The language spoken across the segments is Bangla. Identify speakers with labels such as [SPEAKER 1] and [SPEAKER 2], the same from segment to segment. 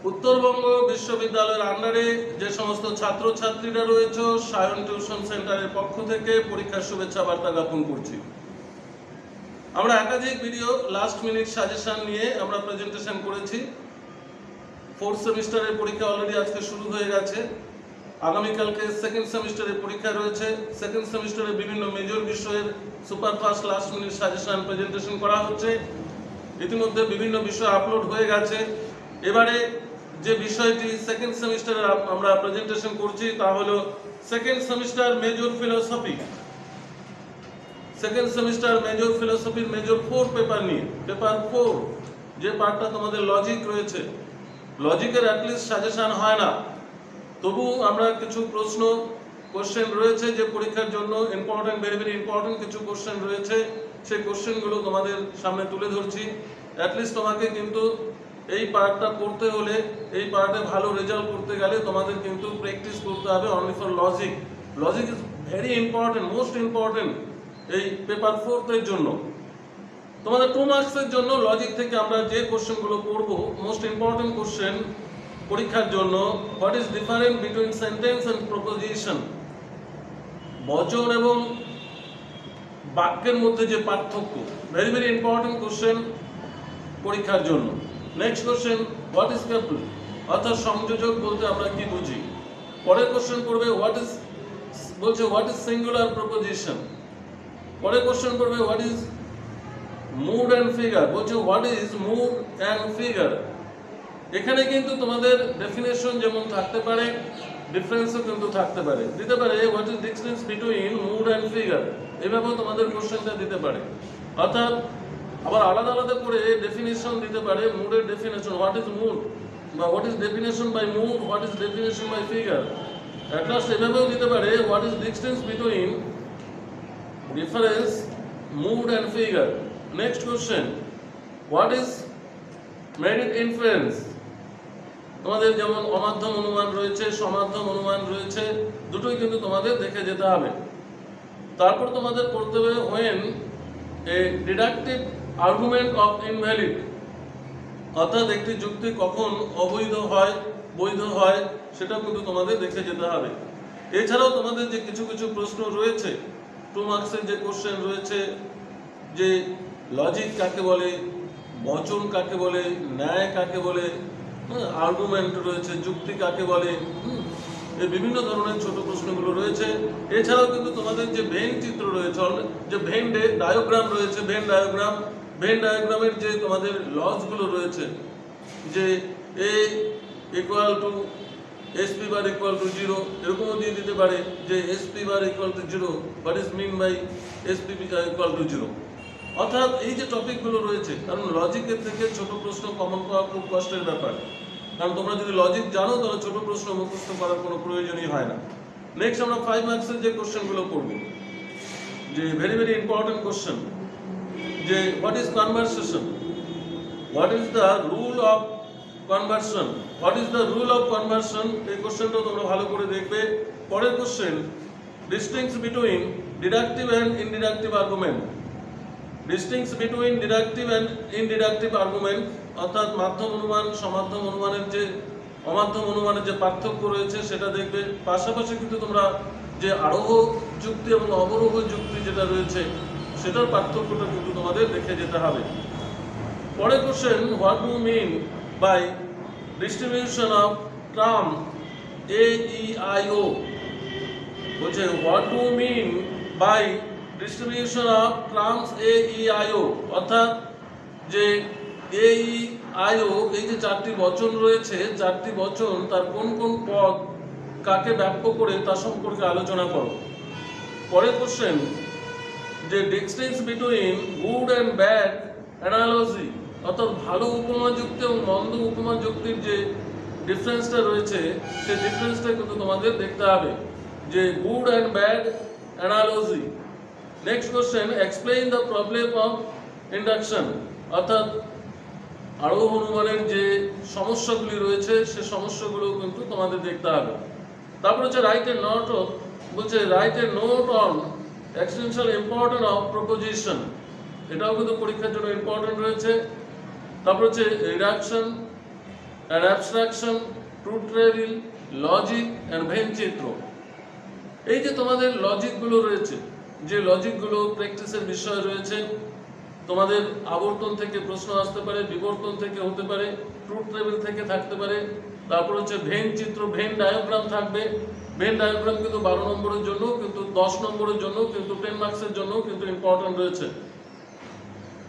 [SPEAKER 1] উত্তরবঙ্গ বিশ্ববিদ্যালয়ের আন্ডারে যে সমস্ত ছাত্রছাত্রীরা রয়েছে সায়ন টিউশন সেন্টারের পক্ষ থেকে পরীক্ষার শুভেচ্ছা বার্তা জ্ঞাপন করছি। আমরা একাধিক ভিডিও লাস্ট মিনিট সাজেশন নিয়ে আমরা প্রেজেন্টেশন করেছি। ফোর্থ সেমিস্টারের পরীক্ষা অলরেডি আজকে শুরু হয়ে গেছে। আগামীকালকে সেকেন্ড সেমিস্টারের পরীক্ষা রয়েছে। সেকেন্ড সেমিস্টারে বিভিন্ন মেজর বিষয়ের superfast last minute suggestion presentation করা হচ্ছে। ইতিমধ্যে বিভিন্ন বিষয় আপলোড হয়ে গেছে। এবারে যে বিষয়টি সেকেন্ড সেমিস্টারে আমরা প্রেজেন্টেশন করছি তা হলো second semester major philosophy. Second semester major ফিলোসফির মেজর 4 পেপার নিয়ে পেপার 4 যে পার্টটা তোমাদের লজিক রয়েছে, লজিকের অ্যাটলিস্ট সাজেশন হয় না, তবু আমরা কিছু কোশ্চেন রয়েছে যে পরীক্ষার জন্য ইম্পর্টেন্ট, ভেরি ভেরি ইম্পর্টেন্ট কিছু কোশ্চেন রয়েছে, সেই কোশ্চেনগুলো তোমাদের সামনে তুলে ধরছি। অ্যাটলিস্ট তোমাকে কিন্তু এই পার্টটা পড়তে হলে, এই পার্টে ভালো রেজাল্ট করতে গেলে তোমাদের কিন্তু প্র্যাকটিস করতে হবে only for logic. Logic is very important, most important এই পেপার 4 এর জন্য। তোমাদের 2 মার্কসের জন্য লজিক থেকে আমরা যে কোশ্চেনগুলো পড়ব, মোস্ট ইম্পর্টেন্ট কোশ্চেন পরীক্ষার জন্য, what is difference between sentence and proposition, বচন এবং বাক্যের মধ্যে যে পার্থক্য, ভেরি ভেরি ইম্পর্টেন্ট কোশ্চেন পরীক্ষার জন্য। Next question, what is copula, অর্থাৎ সংযোজক বলতে আমরা কি বুঝি। পরের কোশ্চেন করবে হোয়াট ইজ সিঙ্গুলার প্রপোজিশন। পরের কোশ্চেন করবে what is mood and figure, বলছে what is mood and figure. এখানে কিন্তু তোমাদের ডেফিনেশন যেমন থাকতে পারে, ডিফারেন্সও কিন্তু থাকতে পারে, দিতে পারে what is difference between mood and figure, এভাবেও তোমাদের কোশ্চেনটা দিতে পারে। অর্থাৎ আবার আলাদা আলাদা করে ডেফিনেশন দিতে পারে, মুডের ডেফিনেশন, হোয়াট ইজ মুড, বা what is definition by mood, what is definition by figure. At last এভাবেও দিতে পারে what is distance between difference mood and figure. Next question, what is mediate inference. তোমাদের যেমন অমাধ্যম অনুমান রয়েছে, সমাধ্যম অনুমান রয়েছে, দুটোই কিন্তু তোমাদের দেখে যেতে হবে। তারপর তোমাদের পড়তে হবে when a deductive argument of invalid, অর্থাৎ একটি যুক্তি কখন অবৈধ হয়, বৈধ হয়, সেটা কিন্তু তোমাদের দেখে যেতে হবে। এছাড়াও তোমাদের যে কিছু কিছু প্রশ্ন রয়েছে, 2 মার্কসের যে কোশ্চেন রয়েছে, যে লজিক কাকে বলে, বচন কাকে বলে, ন্যায় কাকে বলে, আর্গুমেন্ট রয়েছে, যুক্তি কাকে বলে, এই বিভিন্ন ধরনের ছোট প্রশ্নগুলো রয়েছে। এছাড়াও কিন্তু তোমাদের যে ভেন চিত্র রয়েছে, যে ভেন ডায়াগ্রাম রয়েছে, ভেন ডায়াগ্রামের যে তোমাদের লসগুলো রয়েছে, যে A equal to SP bar equal to 0, এরকমও দিয়ে দিতে পারে যে SP bar equal to 0, what is mean by SP equal to 0। অর্থাৎ এই যে টপিকগুলো রয়েছে, কারণ লজিকের থেকে ছোট প্রশ্ন কমন পাওয়া খুব কষ্টের ব্যাপার, কারণ তোমরা যদি লজিক জানো তাহলে ছোট প্রশ্ন মুখস্থ করার কোনো প্রয়োজনই হয় না। নেক্সট আমরা 5 মার্কসের যে কোশ্চেনগুলো পড়ব, যে ভেরি ভেরি ইম্পর্টেন্ট কোশ্চেন, যে what is conversation, what is the rule of conversion, what is the rule of conversion, এই কোশ্চেনটাও তোমরা ভালো করে দেখবে। পরের question, distinguish between deductive and inductive argument, distinguish between deductive and inductive argument, অর্থাৎ মাধ্যম অনুমান, সমাধ্যম অনুমানের যে অমাধ্যম অনুমানের যে পার্থক্য রয়েছে সেটা দেখবে। পাশাপাশি কিন্তু তোমরা যে আরোহ যুক্তি এবং অবরোহ যুক্তি যেটা রয়েছে সেটার পার্থক্যটা কিন্তু তোমাদের দেখে যেতে হবে। পরের question, what do mean by distribution of term AEIO, বলছে what do mean by distribution of terms AEIO, অর্থাৎ যে AEIO, এই যে 4টি বচন রয়েছে, 4টি বচন তার কোন কোন পদ কাকে ব্যাপ্য করে তা সম্পর্কে আলোচনা করো। পরের কোশ্চেন, যে distance between good and bad analogy, অর্থাৎ ভালো উপমা যুক্তি এবং মন্দ উপমা যুক্তির যে ডিফারেন্সটা রয়েছে সেই ডিফারেন্সটা কিন্তু তোমাদের দেখতে হবে, যে good and bad analogy. Next question, explain the problem of induction, অর্থাৎ আরোহ অনুমানের যে সমস্যাগুলি রয়েছে সে সমস্যাগুলো কিন্তু তোমাদের দেখতে হবে। তারপর হচ্ছে রাইট এ নোট, বলছে write a note on extension important of proposition, এটাও কিন্তু পরীক্ষার জন্য ইম্পর্টেন্ট রয়েছে। তারপর হচ্ছে reduction and abstraction, truth table, logic and Venn চিত্র। এই যে তোমাদের লজিকগুলো রয়েছে, যে লজিকগুলো প্র্যাকটিসের বিষয় রয়েছে, তোমাদের আবর্তন থেকে প্রশ্ন আসতে পারে, বিবর্তন থেকে হতে পারে, ট্রুথ টেবিল থেকে থাকতে পারে, তারপর হচ্ছে ভেন চিত্র, ভেন ডায়াগ্রাম থাকবে। ভেন ডায়াগ্রাম কিন্তু 12 নম্বরের জন্য, কিন্তু 10 নম্বরের জন্য, কিন্তু 10 মার্কসের জন্য কিন্তু ইম্পর্টেন্ট রয়েছে।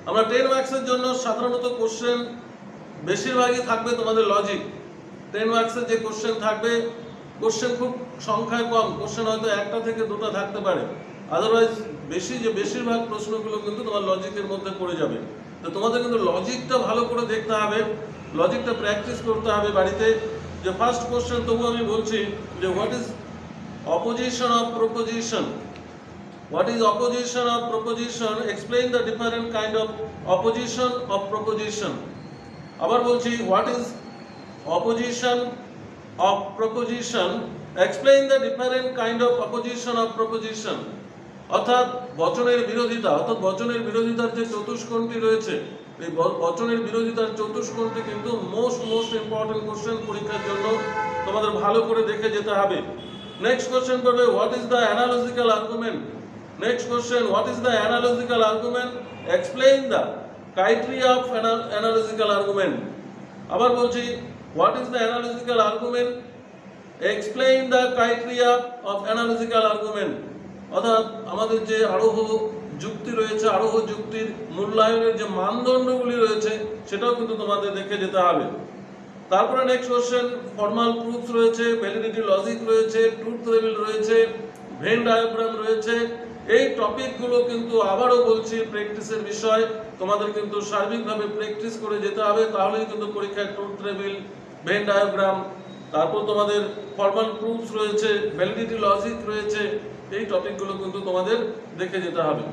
[SPEAKER 1] আমরা 10 মার্কসের জন্য সাধারণত কোশ্চেন বেশিরভাগই থাকবে তোমাদের লজিক। 10 মার্কসের যে কোশ্চেন থাকবে, কোশ্চেন খুব সংখ্যায় কম, কোশ্চেন হয়তো একটা থেকে দুটো থাকতে পারে, আদারওয়াইজ বেশিরভাগ প্রশ্নগুলো কিন্তু তোমার লজিকের মধ্যে পড়ে যাবে। তো তোমাদের কিন্তু লজিকটা ভালো করে দেখতে হবে, লজিকটা প্র্যাকটিস করতে হবে বাড়িতে। যে ফার্স্ট কোশ্চেন তবু আমি বলছি যে what is opposition of proposition. What is opposition of proposition? Explain the different kind of opposition of proposition. আবার বলছি, what is opposition of proposition? Explain the different kind of opposition of proposition. অর্থাৎ বচনের বিরোধিতা, অর্থাৎ বচনের বিরোধিতার যে চতুষ্কোণটি রয়েছে, এই বচনের বিরোধিতার চতুষ্কোণটি কিন্তু মোস্ট ইম্পর্টেন্ট কোশ্চেন পরীক্ষার জন্য তোমাদের ভালো করে দেখে যেতে হবে। নেক্সট কোশ্চেন করবে, what is the analogical argument. Next question, what is the analogical argument? Explain the criteria of analogical argument. আবার বলছি, what is the analogical argument? Explain the criteria of analogical argument. অর্থাৎ আমাদের যে আরোহ যুক্তি রয়েছে, আরোহ যুক্তির মূল্যায়নের যে মানদণ্ডগুলি রয়েছে সেটাও কিন্তু তোমাদের দেখে যেতে হবে। তারপরে নেক্সট কোশ্চেন, ফর্মাল প্রুফ রয়েছে, ভ্যালিডিটি লজিক রয়েছে, ট্রুথ টেবিল রয়েছে, ভেন ডায়াগ্রাম রয়েছে। এই টপিকগুলো কিন্তু আবারও বলছি প্র্যাকটিসের বিষয়, তোমাদের কিন্তু সার্বিকভাবে প্র্যাকটিস করে যেতে হবে, তাহলেই কিন্তু পরীক্ষায় ট্রুথ টেবিল, ভেন ডায়াগ্রাম, তারপর তোমাদের ফর্মাল প্রুফস রয়েছে, ভ্যালিডিটি লজিক রয়েছে, এই টপিকগুলো কিন্তু তোমাদের দেখে যেতে হবে।